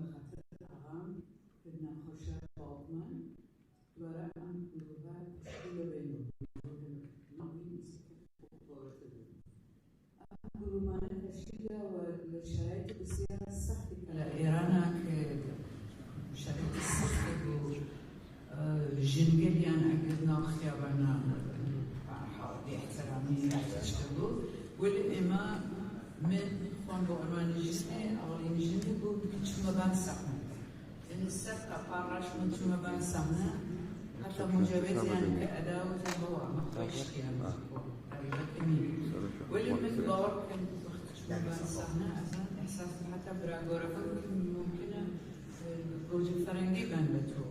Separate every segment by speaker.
Speaker 1: بخاطر اقام بدنا خوشا باطمان دوارا ام گروه پشکیل بینو نوی گروهان تشکیل و لشرایط بسیار سختی که ایران که شرایط سختی بود جنگلیان اگر ناخیابانا باحترامی تشکیلو ولی اما من خوان با عنوان جسمی اولین جنگی بود که چون بان سخنه یعنی سخت قارش من چون بان سخنه حتی مجابت یعنی که اداو جنبوا مخوش کیان ولی من باور کنم وقتی چون بان سخنه اصلا احساس حتی براغورا که ممکنه گوجه فرنگی بان بتو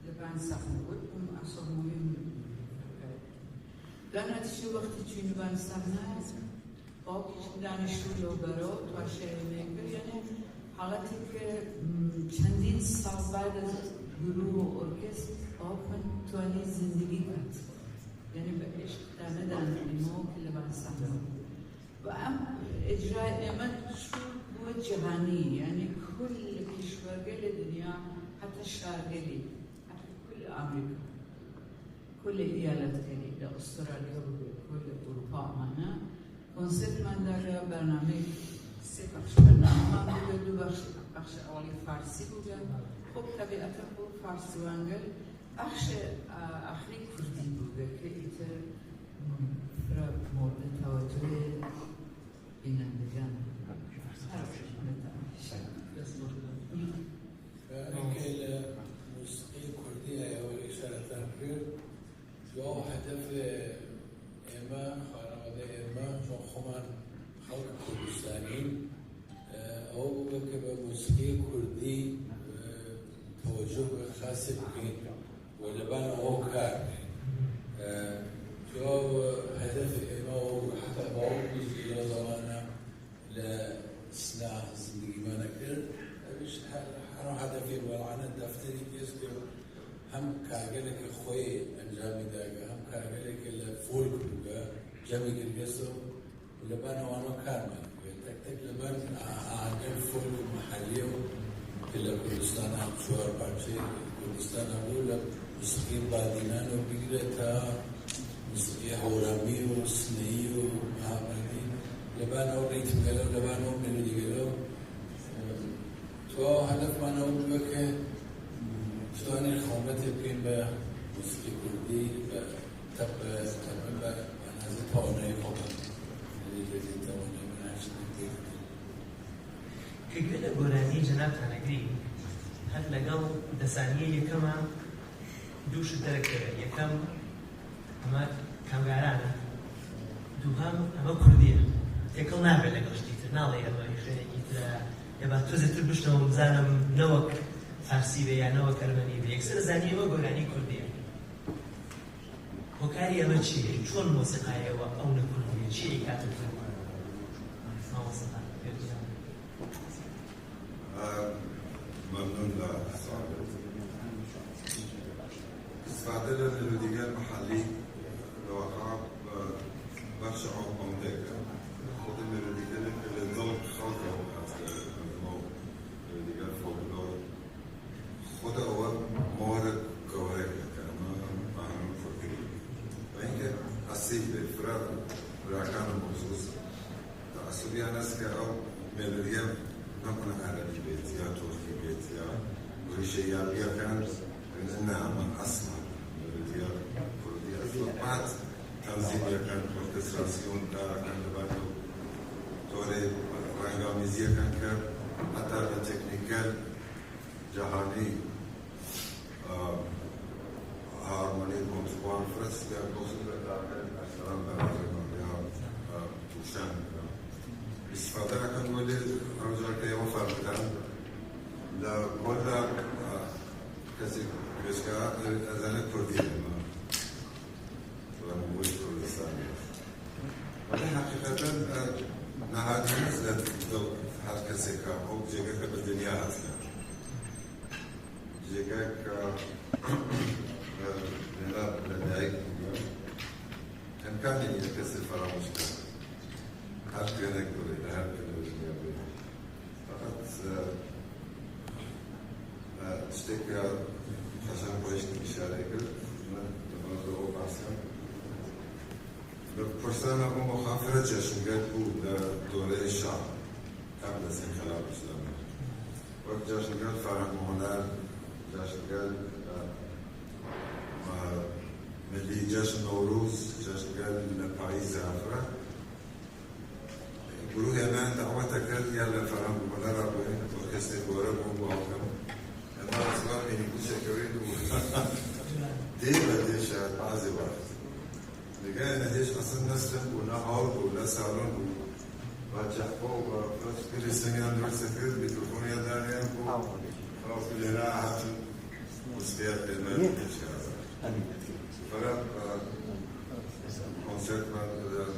Speaker 1: لبان سخنه بود اون اصلا مهم در نتیجه وقتی چون بان سخنه باقیش دانشجو برو تو شهر یعنی حالتی که چندین سال بعد از گروه و ارکستر آفن توانی زندگی کرد یعنی به عشق دانه ایمو که لبان سخنه و ام اجرای من شو بود جهانی یعنی کل کشورگل دنیا حتی شارگلی حتی کل آمریکا کل ایالت کلی در استرالیا و کل اروپا آمانه کنسرت من در برنامه سه بخش برنامه بود دو بخش اولی فارسی بود خب طبیعتا بود فارسی و انگل بخش آخری کردی بود که ایتر مورد توجه بینندگان
Speaker 2: اینکه موسیقی کردی یا اشاره کرد یا هدف اما خانواده اما چون خمان خلق کردستانی او که به موسیقی کردی توجه خاصی بکنید و لبان او کار جو هدف اما حتى باور بيجي الى زماننا لإصلاح زندگی ما نکرد بیش هر هدفی والعنا دفتری کیست که هم کارگری که خوی انجام میده هم کارگری که لفول کنه جمعی کرده و لبان آنها کار میکنه تک لبان عادل فول محلی و که لکردستان هم شوهر پارچه کردستان هم موسیقی بادینان و بگیره تا موسیقی هورامی و سنئی و محمدی لبان او ریتم گلو لبان او ملودی گلو تو هدف من او بود که توانی خامت بین به موسیقی کردی به تبعیل به نظر توانایی خواهد لیدی توانایی من هشتی
Speaker 3: که گل گورانی جناب تانگری هر لگل دسانیه یکم دوش درکه یکم اما کامگارانه دوهم اما کردیه تکل نبه لگشتی تر ناله اما خیلی تر یا با توزه تر بشنم زنم نوک فارسی به یا نوک ارمنی به یک سر زنیه ما گورانی کردیه وکاری اما چیه؟ چون موسیقای و اون کردیه چیه کاتو تر؟ ما موسیقا
Speaker 4: ممنون لسؤال استفاده للملوديات المحلي لوقع بخش عمق ديكا خد الملوديات اللي ضل خاطر حتى الملوديات فولكلور خد هو موارد جوهرية كما معنا فكري وإنك أصيب بالفراد بالأركان المخصوص تأثيرها ناس كأو ملوديات نكون عربي بيتيا تركي بيتيا وريشيا بيا كان نعم أسمع ملوديا كردية بعد تنظيميا كان orchestración كان لبانو توري رنگامیزی كان حتى التكنيكال جهاني هارموني كونتروان فرس كان بوصل لكن أشتغل برای توشن استفاده کن ولی روزا که یه فرقدان لولا کسی بسکار از آن کردیه ما و موی کردستانی ولی حقیقتا نهادی نیست دو هر کسی که خوب جگه که به دنیا هست جگه که لدایک امکانی نیست کسی فراموش کرد هر کنه کوری هر کنه دنیا بید فقط اشتكى عشان بوشت مشاركة من الموضوع بحثا بپرسان ابو مخافرة جشنگل بود در دوره شاه قبل از انقلاب اسلامی وقت جشنگل فرهنگ و هنر جشنگل ملی جشن نوروز جشنگل پاییز افرا گروه من دعوت کرد یلا فرهنگ و هنر را به ارکستر گوره بود با آقام اما اصلا اینی بود شکوی دو دی و دی شاید بعضی وقت دیگه نهیش اصلا نسلم بود نه حال بود نه سالون بود و جحبا و فرش کریستانی هم درست کرد میکروفونی هم داریم بود و کلینا حتم مستیت قیمت میشه فرق کنسرت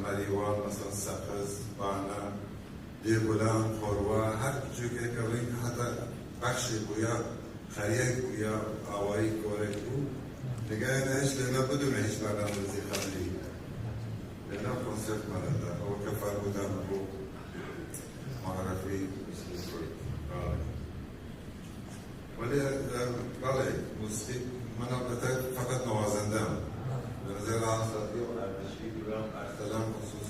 Speaker 4: مریوان مثلا سقز بانا دیر بلند خوروا هر جو که کبھی حتی بخشی بویا خریک بویا آوایی کورک بود دیگه نهیش لینا بدون هیچ برنامه‌ریزی قبلی لینا کنسرت مانده او کفر بودم بو معرفی ولی بله موسیقی من البته فقط نوازندم به نظر آنسازی و ارتشی برام ارتلام خصوص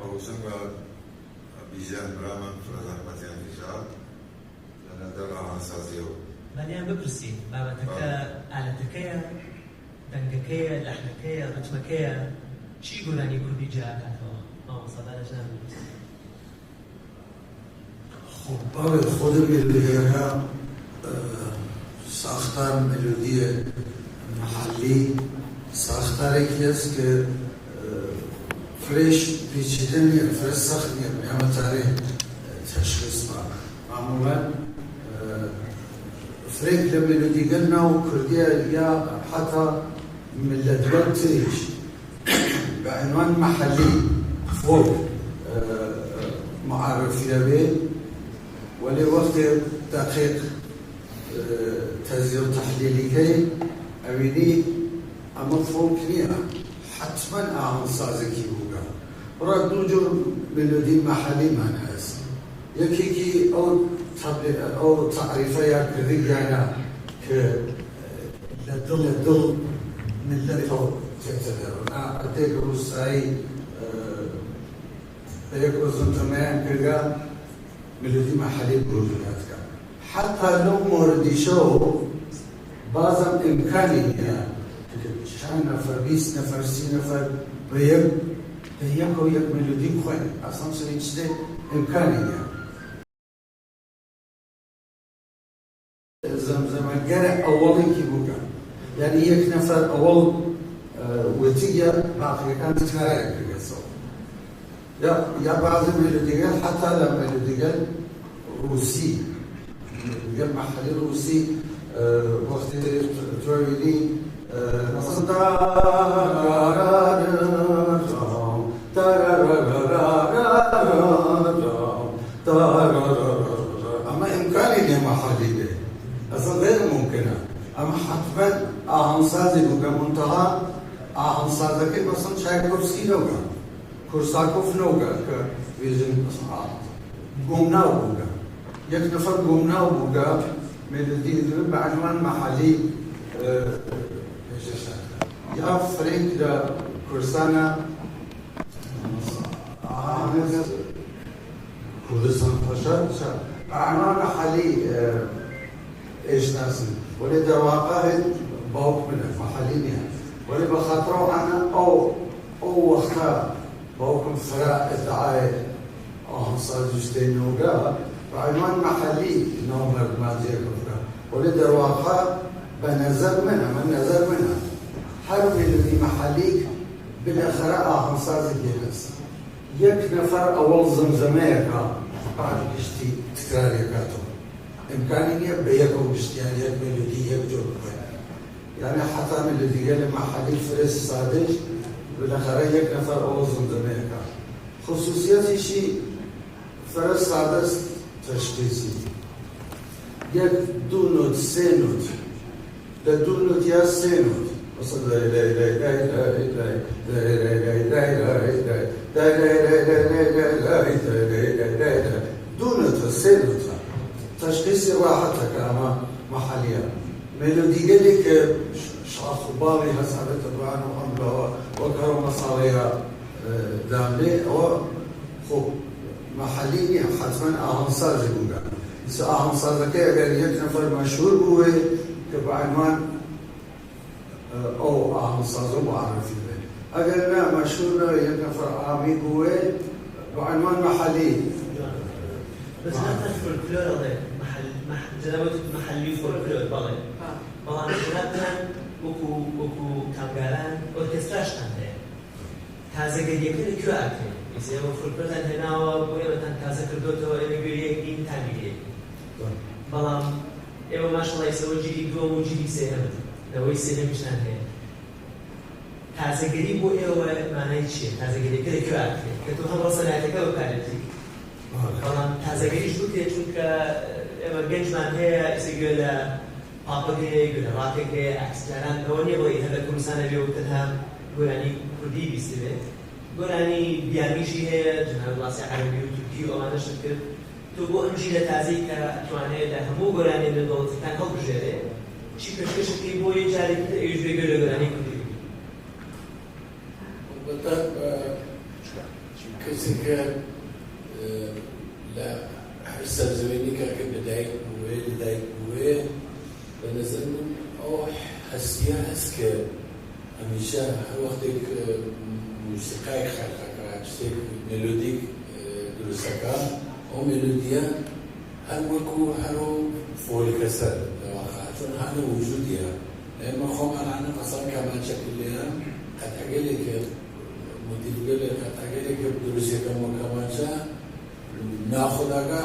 Speaker 4: آوشن و بیژن برام زحمتی انتشار به نظر آنسازی و
Speaker 3: ولی هم بپرسید بابتکە ئالەتەکەیە دەنگەکەیە لەحنەکەیە ڕتمەکەیە چی گۆرانی کوردی جیاکاتەوە مامۆستا دانیشتن
Speaker 5: خب بله خود ملودی‌ها ساختار ملودی محلی ساختاری است که فرش پیچیده نیست فرش سخت نیست همه تاریخ تشخیص معمولا فريق لملودي قلنا وكردية يا حتى من الأدوار تريش بعنوان محلي فوق معرف يبي ولوقت دقيق تزير تحليلي كي أبيني أما فوق نيا حتما أهم سازكي بوغا ردو جو ملودي محلي ما نحس يكيكي أو تعريفه يا كذيانا لدل من لدل تعتبر أنا أديك روساي بيكو زنتمان كذا ملودي محلي بروجناتك حتى لو موردي شو بعضم إمكاني يعني شان نفر 20 نفر 30 نفر بيكو يك ملودي خوين أصلا سويتش إمكاني يعني زمزمگر اولی کی بوده یعنی یک نفر اول وتیجا باقی كانت تكرار كذا یا بعضی ملودی‌ها حتی لما ملودی‌ها روسی ملودی‌ها محلی روسی وقتی ترویدی مثلا اما امکانی نه محلی اصلا غير ممكنه اما حتما آهنگسازی بوده منتها آهنگسازی مثلا چایکوفسکی نوگا کورساکوف نوگا که ویژن گمناو بوده یک نفر گمناو بوده ملودی بعنوان محلی یا فريق دا كورسانا كردستان باشد عنوان محلی اشناسن ولی در واقع باوك من محلی نیست ولی بخاطر انا او وقتا باوكم فراء ادعای آهنگسازی نوگا بعنوان محلی نومر ماضیه کفره ولی در واقع بنظر منها هر ملودی محلی بالاخره آهنگسازی گیرست یک نفر اول زمزمه که بعد گشتی تکراری کاتو امکانی نیه به یک گشتی یعنی یک ملودی یک جور کنه یعنی حتی ملودی گل محلی فرست سادش بالاخره یک نفر اول زمزمه که خصوصیتشی فرست ساده تشخیصی یک دو نوت سه نوت ده دو نوت یا سه نوت مثلا دو نوت سه نوت تشخيصي راحتك أما محلية ميلودي قال لك شخص بالي هسه طبعا وعمله وكرم مصاريها داملي أو خب محلي حتما أهمصار جبونا إذا أهمصار ذكي أجر يكنفر مشهور هو كبعنوان أو أهمصار معرفي به أجر لا مشهور يكنفر عامي هو بعنوان محلي
Speaker 3: بس لا الفولكلور هذا جنابت محلي فولكلور بالله بالله مثلا وكو كامجاران أوركستراش عنده تازه گریه کنه کیو اکه مثلا فولکلور هنا و بوی مثلا تازه کردوتو ایمیگریه این تامیه بالام اما ماشاءالله يسوي جديد دو وجديد سهم لو يسهم مش نهاية تازه گری بو ایو معنی چیه تازه گری کلی کیو اکه که تو هم وصل عتیکه و کارتی بالام تازه گریش بود که چون که اما گنج معنیه اسیگل پاپگه گل راکه اکسلران دونی بایی هذا كل سنة بيوتها قراني كردي بيستوي قراني بياميشي هي جناب الله عربي وتركي وأنا شكل تبو أمشي لتعزيك توانه ده همو قراني من دولت كان هو بجري شيء كشكش كي بو يجاري كده يجري قراني كردي
Speaker 2: وبالتالي كسر لا حسب زماني كأكيد بداية بداية بالنسبة أو حسيا هسك همیشه وقتی که موسیقی خلق شتێک ملودیک دروستەکە ئەو ملودیە هەر وەکو هەرو فۆلکە سەر چون هەنە وجودیە ئێمە خۆمانانە مەسەڵەن کەمانچەکە لێیان قەتەگەلێکە مدیرگەلێ قەتەگەلێکە دروستەکە کەمانچە ناخوداگە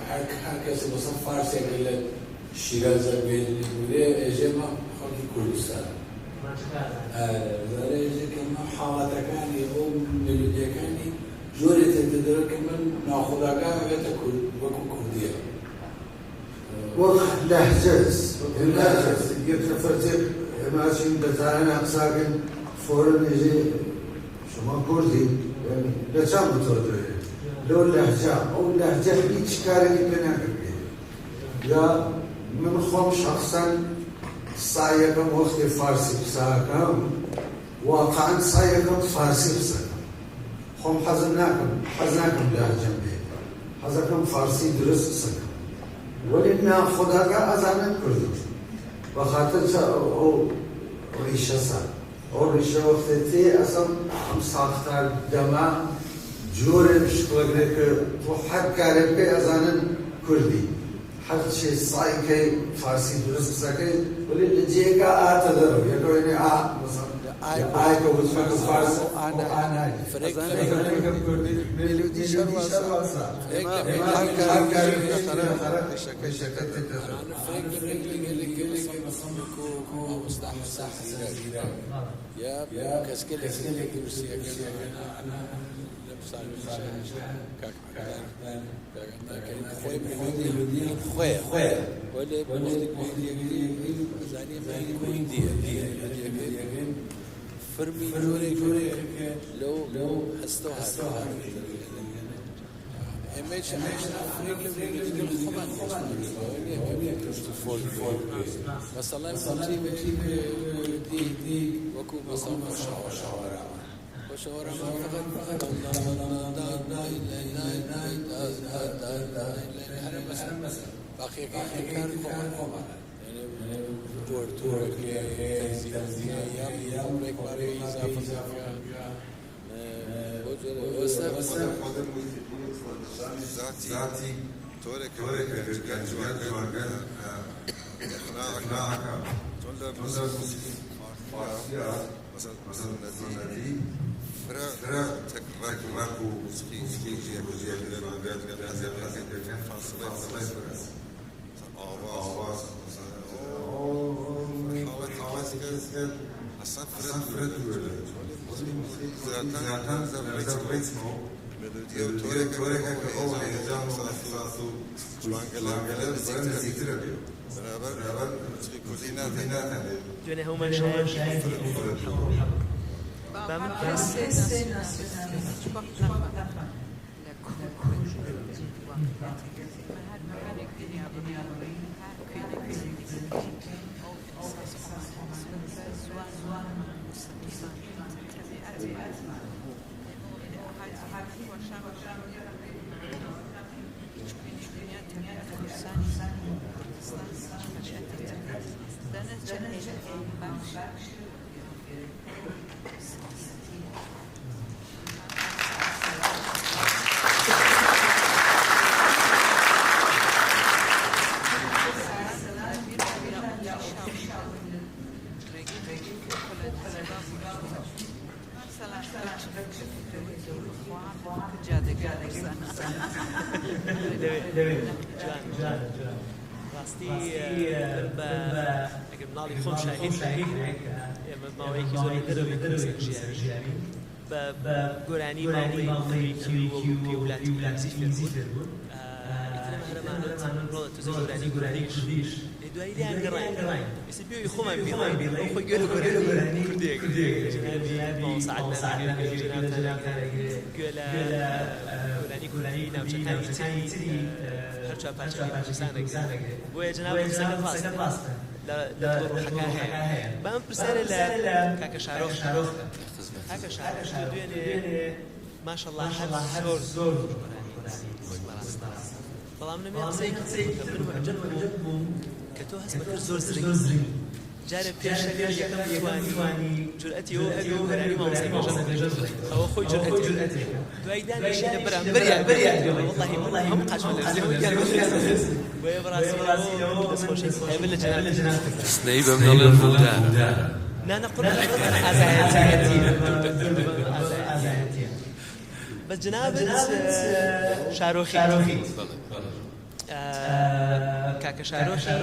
Speaker 2: هەر کەسێ مەسەڵ فارسێکە لە شیرازە بێت لێ ئێژێمە خەڵکی کوردستان زاريجي كمان حالتكاني أو ملوديكاني جوري تقدر كمان ناخذها كا تاكل وكم كردية
Speaker 5: وقت لهجز اللهجز يتفرج ماشي بتاعنا ساكن فورا يجي شو كردي يعني لا شام بتوجه لو اللهجة أو اللهجة هيك كاري بينا يا من خم شخصا سعيكم وقت فارسي بساكم واقعا سعيكم فارسي بساكم خم حزناكم لهجة بيه حزنكم فارسي درس بساكم ولنا خداك أزانا كردو بخاطر أو ريشة سا أو ريشة وقتتي أصلا هم ساختار دماء جوري بشكلك وحد كارب أزانا كردي هر چیز سعی کی فارسی درست سکی ولی لجیه کا آتا درو یا کوئی نه مثلا آی کو بسفر فارسی آنا فرق ملودی شرواسا هر کاری خرق شکل تدرس فرق مثلا کو مستحسن زیرا یا کسکل درستی انا خوي ولا فرمي جوري لو هستوها ايميش مثلا دي وكو مثلا شوارع وشوارع فقط باقي كان كوما يعني تور تنزيل يوم بيك باري إضافة
Speaker 4: ذاتي تورك كان جوانا إقناعك تولد فارسية مثلا الذي فرا تكرك راكو سكي جيا للمعبد هذا كان فاصلة آواز حواس كان الصفرة زاتان زبريتمو ملوديا تورك كأول نظام صلاصو جوانجلا زيتر بيو برابر كلنا
Speaker 3: جونه هم شايف
Speaker 1: La
Speaker 6: گۆرانی ماڵی ئەمریکی و وڵاتی فێر بوون گۆرانی کوردیش دوایی لیان گەڕاین پێوی خۆمان بێڵێ خۆی گوێ گۆرانی گۆرانی ناوچەکانی تری هەرچا پارچەکانی کوردستانێک بۆیە جەناب سەگەت ڕاستە لە ڕۆحەکە هەیە بەم پرسیارە لە کاکە شارۆخ کاکە شارۆخ دوێنێ ماشەڵڵا هەر زۆر بەڵام نەمێ قسەی من معجب بووم کە تۆ هەست بەکرد زۆر زرینگ جارە پێشەکە یەکەم توانی جورئەتی ئەو گۆرانی مامۆستای بێژە ئەوە خۆی جورئەتێ دوای دانیشتە بەریان وەڵڵاهی هەموو قاچمە لەرزێ وەیە بەڕاستیەوە دەستخۆشی هەیە لە جەنابەتەکە
Speaker 7: سنەی بەم دەڵێن بوودانە
Speaker 6: نانە قورآن ئازایەتیە بە جەنابەت شارۆخی کاکە شارۆخی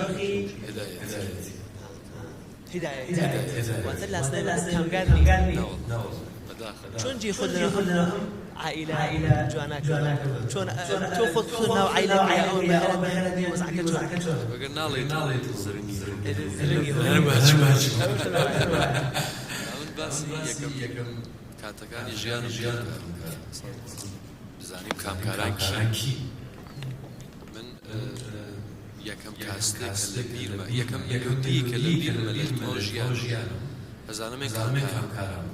Speaker 6: هدایەت واتە لاستە کامگار نی چۆن جێ خۆت لە عائلە جواناکە چۆن تۆ خۆت ناو عائلە ئەو وەزعەکە چۆن
Speaker 7: بەگەر ناڵێت زرنگی من باسی یەکەم کاتەکانی ژیان بزانیم کامکاران کی من یەکەم کاستێک لە بیرمە یەکەم مێلۆدی کە لە بیرمە لە تۆ ژیان ئەزانم کامکارم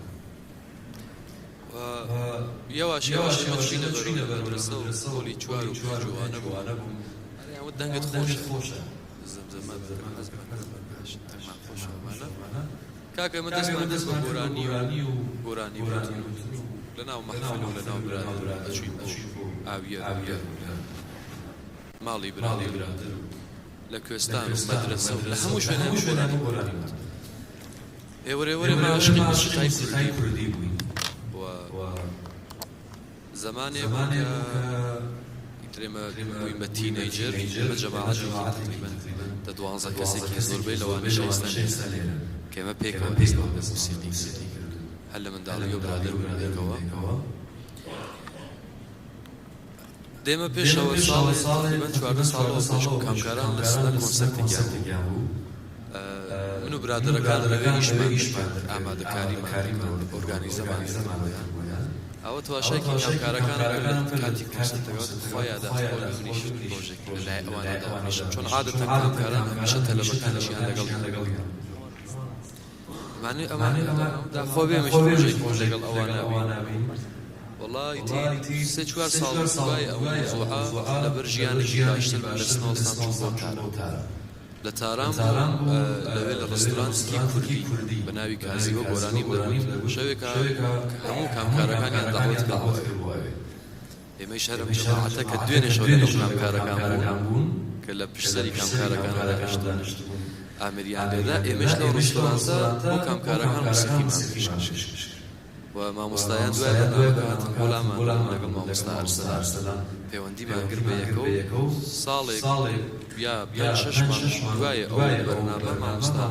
Speaker 7: یەواش مەچینە بەرەسە و سەوڵی چوار و جوانە بووانە بووم ئەوە دەنگت خۆشە زەمزەمە خۆشەوانە کاکە من دەستمان دەست بە گۆرانی لەناو مەحفل و لەناو برادر ئەچوین ئاویە ماڵی برادر لە کوێستان و مەدرسە و لە هەموو شوێنێ گۆرانی ئێوەرێ ماشقی موسیقای کوردی بووین زمانێک ترێمە بووین بە تینەیجر بە جەماعەتێکی تقریبەن دە 12 کەسێکی زۆربەی لەوانە شایستە لێرە کە ئێمە پێکەوە دەست بە موسیقی هەر لە منداڵی و برادر بووینەوە دێمە پێشەوە ساڵێ من 14 ساڵەوە پێش کامکاران لە سنە کۆنسەرتێکیان بوو من و برادەرەکان ڕێگەیشمان ئامادەکاریمان ئۆرگانیزەمان ئەوە تواشایکی کامکارەکان کاتی کۆنسەرتەکەوت خوا یاداتخۆ منیش ڕۆژێکی لەلای ئەوانە داوانیشم چۆن عادەتەن کامکاران هەمیشە تەلەبەکانیشیان لەگەڵ ئەمانێ داخۆ بێمەش ڕۆژێک لەگەڵ ئەوانە والله سێ چوار ساڵ دوای ئەو موضوعە لەبەر ژیانێکی باشتر لە سنەوەستان چوو بۆ لە تاران لەوێ لە ڕستورانتێکی کوردی بە ناوی کازیوە گۆرانی بوو شەوێکە هەموو کامکارەکانیان داوەت بووە ئێمەی شەرم جەماعەتە کە دوێنێ شەو لەگەڵ کامکارەکان بوون کە لە پشتسەری کامکارەکان دەگەشتن ئامریان لێدا ئێمەش لەو ڕستورانتە بۆ کامکارەکان موسیقیمان پێشکەش و مامۆستایان دوای لەناوەکە هاتن بۆلامان لەگەڵ مامۆستا ئەرسەلان پەیوەندیمان کرد بە یەکە و ساڵێک یا 5-6 مانگ دوایە ئەو بەرنامە مامۆستا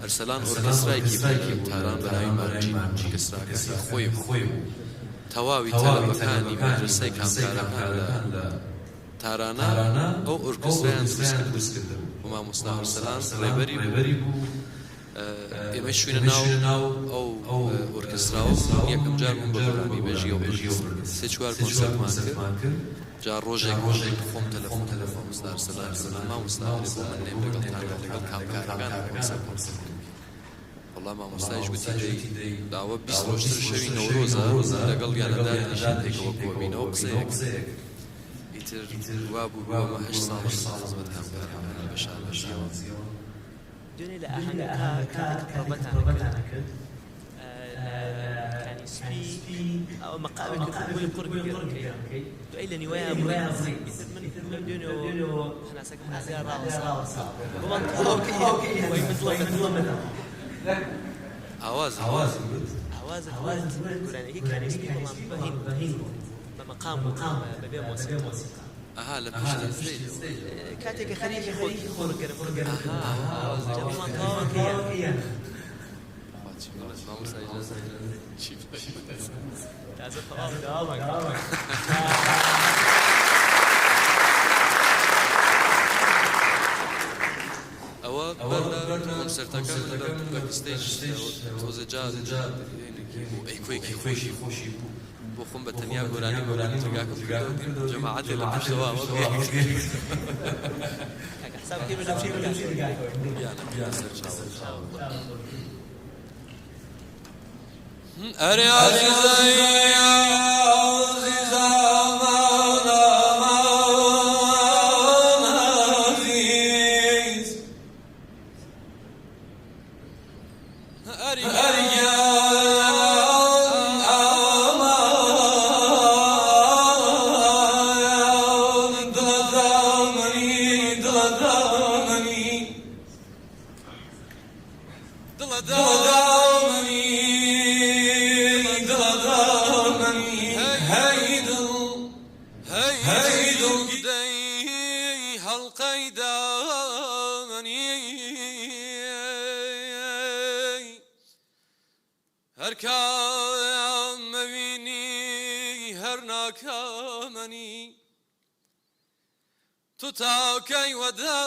Speaker 7: ئەرسەلان ئۆرکێسترایەکی بوو تاران بە ناوی مارجین ئۆرکێستراکەسی خۆی بوو تەواوی تەلەبەکانی مەدرسەی کامکارەکان لە تارانە ئەو ئۆرکێسترایان دروست کرد و مامۆستا ئەرسەلان ڕێبەری بوو ئێمە شوێنە ناو ئەو ئۆرکستراوە یەکەم جار بووم بە گۆرانی بێژی ئەو سێ چوار کۆنسەرتمان کرد جا ڕۆژێک خۆم تەلەفۆن مامۆستا سەلام مامۆستا بۆ من نێم لەگەڵ کامکارەکان والله مامۆستایش گوتی داوە 20 ڕۆژتر شەوی نەورۆزە لەگەڵ یانەداری نیشانێکەوە کۆبینەوە قسەیەک ئیتر وا بوو بۆمە 8 ساڵ خزمەت کامکارەکان بە شاربەشیەوە
Speaker 6: دوێنێ لە ئاهەنگەکە پڕبەتانە کرد کانی سپی ئەو مەقامێک بۆی قڕگی پێڕکەی دوای لە نیوایە بڕێ من دوێنێەوە هەناسەکە هەناسەیە ڕاوەسا بۆمان وای مدڵەمەدا
Speaker 7: ئاواز
Speaker 6: گورانەکەی کانی سپی بەڵام بەهین بە مەقام بەبێ مۆسیقا
Speaker 7: ئەها لە پشت
Speaker 6: کاتێککە خەریکی خۆڕگەرم جەڵمان تاواکەیە تازە تەواو
Speaker 7: ئەوە بەر کۆنسەرتەکان بەکستێج تۆزە جاز ئەیکۆیەکی خۆشی بوو بۆ خۆم بە تەنیا گۆرانی ترگاکە جەماعەتێ لە پشتەوە ئەرێ تاكي ودا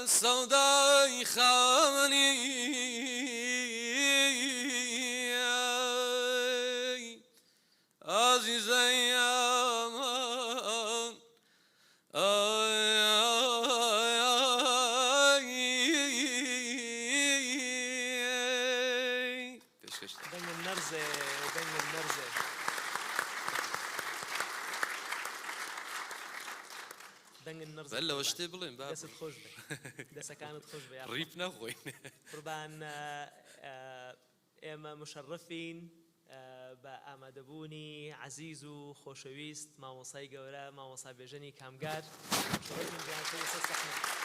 Speaker 7: سوداي خامني عزيزي يا من
Speaker 6: بين النرزة وبين النرزة دەنگ النرزة
Speaker 7: بەل لەوە شتێ بڵێن
Speaker 6: دەست خۆش بێ دەسەکانت خۆش بێ
Speaker 7: ڕیف نەخۆین
Speaker 6: قوربان ئێمە مشەڕەفین بە ئامادەبوونی عەزیز و خۆشەویست مامۆسای گەورە مامۆستا بێژەنی کامگار مشەڕەفین جوانتر لەسەر سەحنە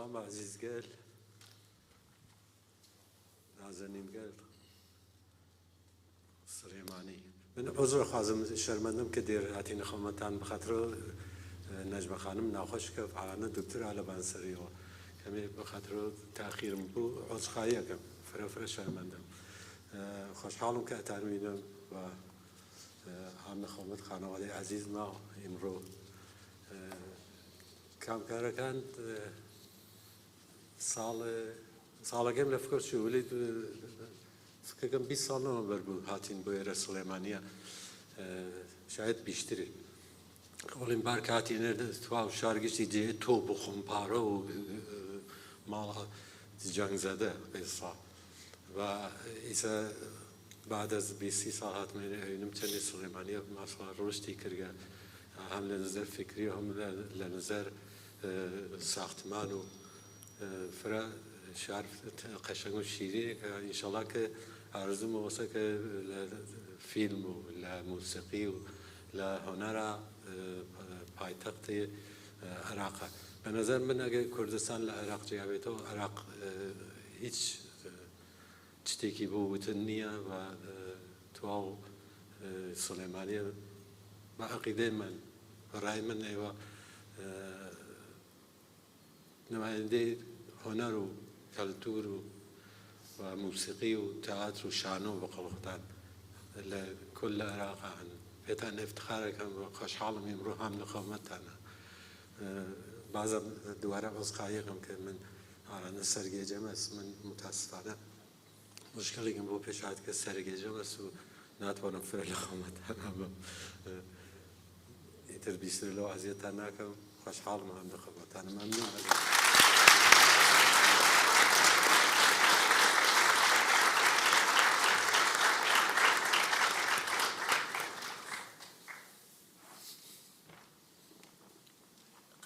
Speaker 8: سلام عزیز گل نازنین گل سليماني من عذر خازم شرمندم که دیر هاتین خدمتتان بخاطر نجمه خانم ناخوش که علانه دکتر على بانسری و کمی بخاطر تأخیرم بو عذر خواهی کم فرا شرمندم خوشحالم که اتان میدم و هم خدمت خانواده عزیز ما امرو کامکارەکان ساڵەکەم لە فکر چوو ولی فکرەکەم 20 ساڵ نەوەبەر بوو هاتین بۆ ئێرە سلێمانیە شاید بیشتری ئەوڵین بار کاتینە تواو شارگشتی جێ تۆ بۆ خۆمپارە و ماڵە جەنگ زەدە قێسا و ئیسا بعد از 20 ساڵ هاتمێنێ ئەوینم چەندی سلێمانیە ماشڵا ڕۆشتی کردگە هم لنظر فکری هم لنظر ساختمان و فرا شعر قشنگ و شیری که انشالله که آرزو موسیقی که لفیلم و لموسیقی و لهنر پایتخت عراق به نظر من اگه کردستان لعراق جایه تو عراق هیچ چتیکی بود نیه و تو سلیمانیه با عقیده من رای من ایوا نماینده هنر و کلتور و موسیقی و تئاتر و شانو بقلقتان لكل عراق عن بيتان افتخاركم وخشحال من روحهم نقومتنا بعض دوارة أصدقائكم كمن على السرقة جمس من متاسفانه مشكلة كم بو بيشاد كسرقة جمس وناتوانا في لقومتنا يتربيسر له عزيزتنا كم خشحال من نقومتنا ممنون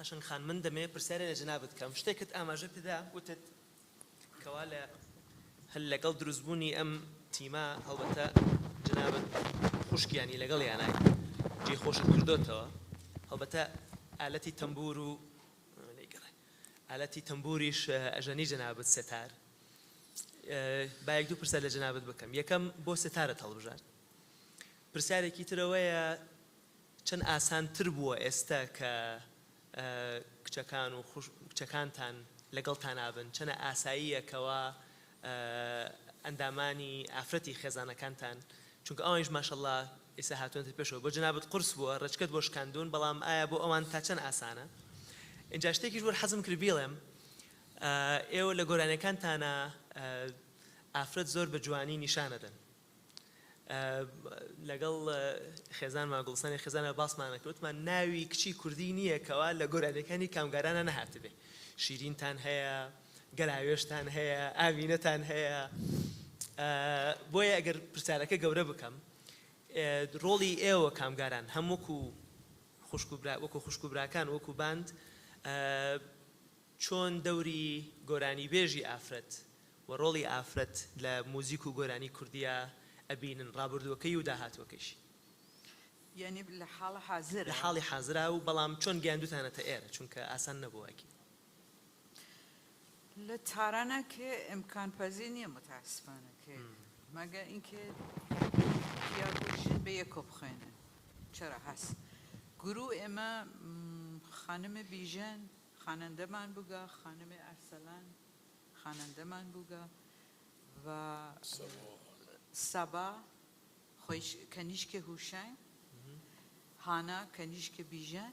Speaker 6: قشنگ خان من دەمێ پرسیارە لە جەنابەت کەم شتێکت ئاماژە پێدا وتت کەوا لە هەل لەگەڵ دروستبوونی ئەم تیمە هەڵبەتە جەنابەت خوشکیانی لەگەڵ یانای جێ خۆشت کردوتەوە هەڵبەتە ئالەتی تەمبور و ئالەتی تەمبوریش ئەژەنی جەنابەت سێتار با یەک دوو پرسیار لە جەنابەت بکەم یەکەم بۆ سێتارت هەڵبژار پرسیارێکی ترەوەیە چەند ئاسانتر بووە ئێستا کە کچەکان و کچەکانتان لەگەڵتان نابن چەنە ئاساییەکەوە ئەندامانی ئافرەتی خێزانەکانتان چونکە ئەوانیش ماشەڵڵا ئێستا هاتوونەتە پێشەوە بۆ جەنابەت قورس بووە ڕێچکەت بۆ شکاندون بەڵام ئایا بۆ ئەوان تا چەند ئاسانە اینجا شتێکیش بۆ حەزم کرد بیڵێم ئێوە لە گۆرانیەکانتانە ئافرەت زۆر بە جوانی نیشانەدەن لەگەڵ خێزانمان گوڵستانی خێزانە باسمانە کەوتمان ناوی کچی کوردی نییە کەوا لە گۆرانیەکانی کامگارانە نەهاتبێ شیرینتان هەیە گەلاوێشتان هەیە ئاوینەتان هەیە بۆیە ئەگەر پرسیارەکە گەورە بکەم ڕۆڵی ئێوە کامگاران هەم وەکو خوشکوبراکان وەکو باند چۆن دەوری گۆرانی بێژی ئافرەت و ڕۆڵی ئافرەت لە موزیک و گۆرانی کوردیە ئەبینن ڕابردووەکەی و داهاتوەکەیشی
Speaker 1: یعنی لە حاڵە حازر
Speaker 6: لە حاڵی حازرا و بەڵام چۆن گیاندوتانەتە ئێرە چونکە ئاسان نەبووەکی
Speaker 1: لە تارانە کە ئەمکان پەزی نییە متاسفانە کە مەگەر اینکە یاژن بە یەکۆ بخوێنن چرا هەست گورو ئێمە خانمە بیژەن خوانندەمان بووگە خانمە ئەرسەلان خوانندەمان بووگە و سەبا کەنیشکە هوشنگ هانا کەنیشکە بیژەن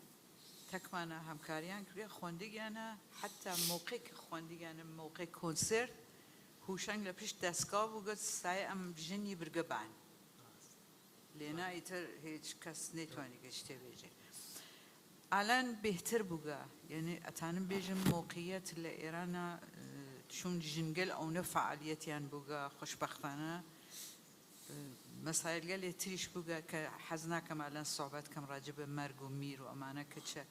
Speaker 1: تەکمانە هەمکاریان کردێ خوێندگیانە حتا موقعی خوێندگیانە موقعی کۆنسرت هوشنگ لە پشت دەستگا بووگە سای ئەم ژنی برگەبان لێنا ئیتر هیچ کەس نەیتوانی گە شتێ بێژێ ئالان بهتر بووگە یعنی ئەتانم بێژم موقعیەت لە ئێرانە چون ژنگەل ئەوە فعالیەتیان بووگە خۆشبەختانە مەسایل گەلێ تریش بووگە کە حەز ناکەم ئالان سۆحبەت کەم ڕاجە بە مەرگ و میر و ئەمانە کە چە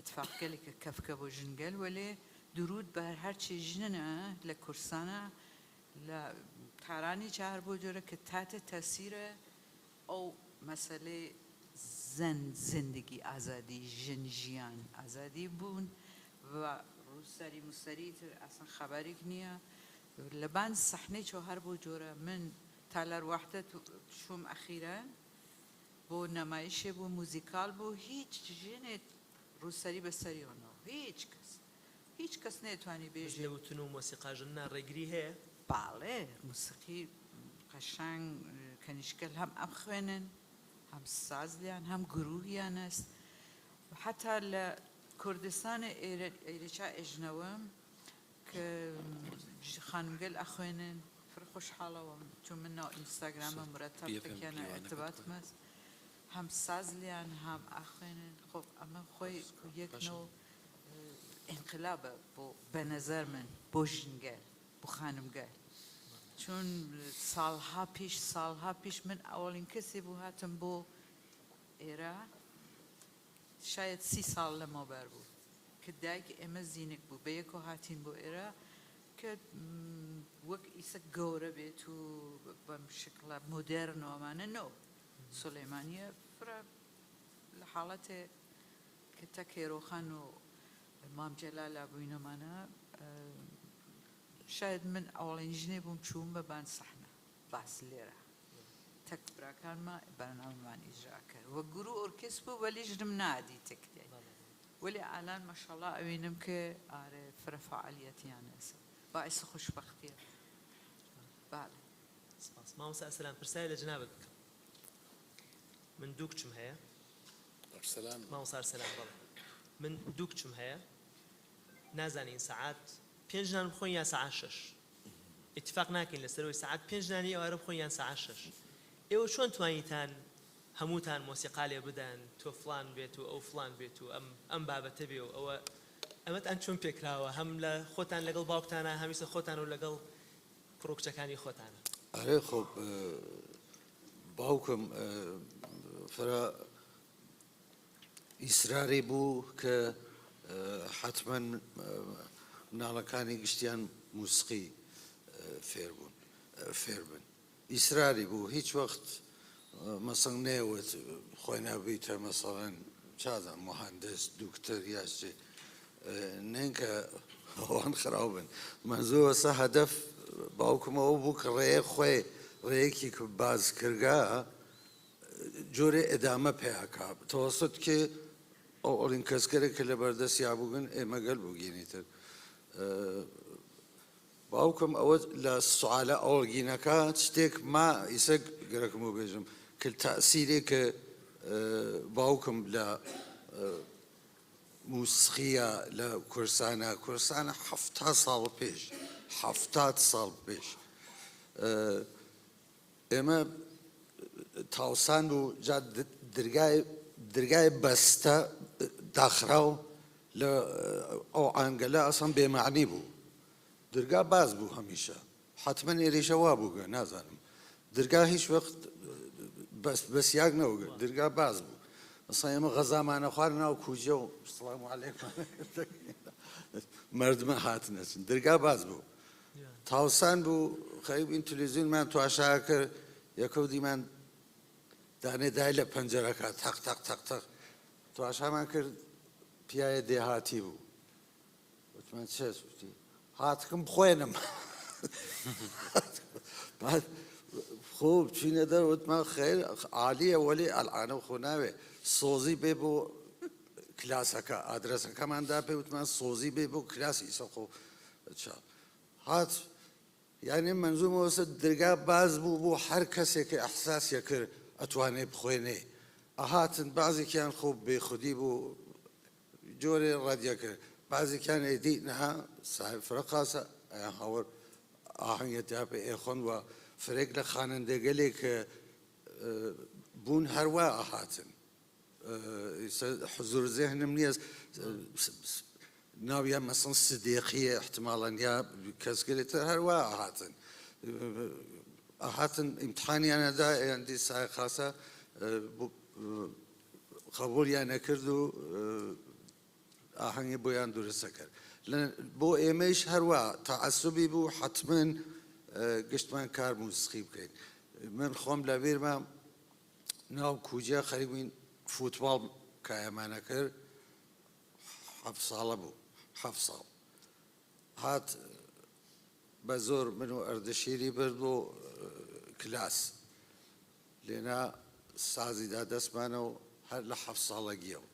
Speaker 1: اتفاقگەلێکە کەفکە بۆ ژنگەل وەلێ درود بە هەرچی ژنە لە کورسانە لە تارانی چار بۆ جۆرە کە تاتە تەسیرە ئەو مەسەلەی زەن زندگی ئازادی ژن ژیان ئازادی بوون و ڕووسەری موسەریتر ئەسان خەبارێک نییە لە بان سەحنەی چۆ هەر بۆ جۆرە من تالار وحدة شوم أخيرا بو نمایشی بو موزیکال بو هیچ جنت روسری بسریانه هیچ کس نتوانی بیشه.
Speaker 6: لوتن و موسیقی جننا رگریه.
Speaker 1: بله موسیقی قشنگ کنیشکل هم أخوانن هم سازلیان هم گروهیان است و حتی لکردستان ایرچا اجنوام که خانمگل أخوانن خوش حالا و چون من اینستاگرام مرتب تکیانه ارتباط ماست هم سازلیان هم آخرین خب اما خوی یک نوع انقلاب به نظر من بوشنگل بو خانمگل چون سالها پیش من اولین کسی بو هاتم بو ایرا شاید 30 سال لما بر بو که دایک اما زینک بو به یکو هاتین بو ایرا که وقت ایسا گوره بیت و بشکل مدرن و مانه نو سلیمانیه فرا لحالت که تکیرو خان و امام جلال ابوینا مانه شاید من اولین جنه بوم چون ببان صحنه بس لیره تکبرا کان ما برنامه من اجرا کرد و گروه ارکست بو ولی جنم نادی تکده ولی الان ماشاءالله ئەوینم کە ئارێ فرە فعالیەتیان هەست باعث خوشبەختیە. بەڵێ
Speaker 6: سپاس. مامۆستا ئەسلام پرسیاری لە جنابت بکەم. من دوو کچم هەیە.
Speaker 2: سلام.
Speaker 6: مامۆستا ئەسلام بەڵێ. من دوو کچم هەیە. نازانین سەعات 5 نان بخۆین یا سەعات 6. اتفاق ناکەین لەسەرەوەی سەعات 5 نانی ئێوارە بخۆین یان سەعات 6. ئێوە چۆن توانیتان هەمووتان مۆسیقا لێ بدەن تۆ فلان بێت و ئەو فلان بێت و ئەم بابەتە بێ و ئەوە ئەمەتان چۆن پێکراوە هەم لە خۆتان لەگەڵ باوکتانە هەمیشە خۆتان و لەگەڵ کوڕکچەکانی خۆتانە؟
Speaker 5: ئەرێ خۆ باوکم فرە ئیسراری بوو کە حتما مناڵەکانی گشتیان موسیقی فێر بن. ئیسراری بوو هیچ وەخت مەسەڵ نێوت خۆی نابیتە مەسەڵەن چازان مهندس دوکتەر یاچێ نینکە ئەوان خراو بن. منزووە سە هەدەف باوکمەوە بوو کە ڕێیە خۆی ڕێیەکی کە باز کردگا جۆرێ ئەدامە پێیاکا تەوەسط کە ئەو ئۆڵین کەسکەرێک کە لە بەردەستیا بووگن ئێمە گەل بووگینیتر. باوکم ئەوە لە سوالە ئەوڵگینەکە شتێک ما ئیسە گەرەکم و بێژم کە تەسیرێک کە باوکم لە موسیقیە لە کورسانە 70 ساڵ پێش 70 ساڵ پێش ئێمە تاوسان بوو دەرگای بەستە داخراو لە ئەو ئەنگەلە ئەسڵ بێمعنی بوو. دەرگا باز بوو هەمیشە حتمما ئێرێشە وا بووگە نازانم دەرگا هیچ وەخت بەسیاگ نەوەگە دەرگا باز بوو. ئەسڵ ئێمە غەزامانە خوارد ناو کوجە و سڵام عەلەیکم مردمە هاتنەچن دەرگا باز بوو. تاوسان بوو خەریبین تەلەڤیزیۆنمان تواشا کرد یەکەو دیمان دانێ دای لە پەنجەرەکە تەق تەق تەق تەق تواشامان کرد پیاە دێهاتی بوو. وتمان چێت وتی هاتکم بخوێنم خۆ بچینە دەر وتمان خێر عالیە وەلی ئەلعانە خۆ ناوێ سۆزی بێ بۆ کلاسەکە ئادرەسەکەماندا پێ وتمان سۆزی بێ بۆ کلاسی ئیسەخۆ هات یعنی منزومەوەسە دەرگا باز بوو بۆ هەر کەسێکی ئەحساسیە کرد ئەتوانێ بخوێنێ. ئەهاتن بازێکیان خۆ بێخودی بوو جۆرێ ڕەدیە کرد بازێکیان ئێدی نەها ساحب فرەقاسە ئەیان هەوەر ئاهەنگەتیا پێ ئێخۆن وە فرێک لە خانەندەگەلێک کە بوون هەروە ئەهاتن حزور ذهنم نییە ناویان مەسڵ سدێقیە احتماڵەن یا کەسگرێتتر هەروە ئەهاتن ئیمتحانیانەدا ئەیاندی سای خاسە قبولیان نەکرد و ئاهەنگی بۆیان درستە کرد. بۆ ئێمەش هەروە تەعەسوبی بوو حتمما گشتمان کار موسیقی بکەین. من خۆم لە بێرمە ناو کوجە خەریبین فوتباڵ کایەمانە کرد 7 ساڵە بوو 7 ساڵ هات بە زۆر من و ئەردەشیری برد بۆ کلاس لێنا سازیدا دەستمانە و هەر لە 7 ساڵەگیەوە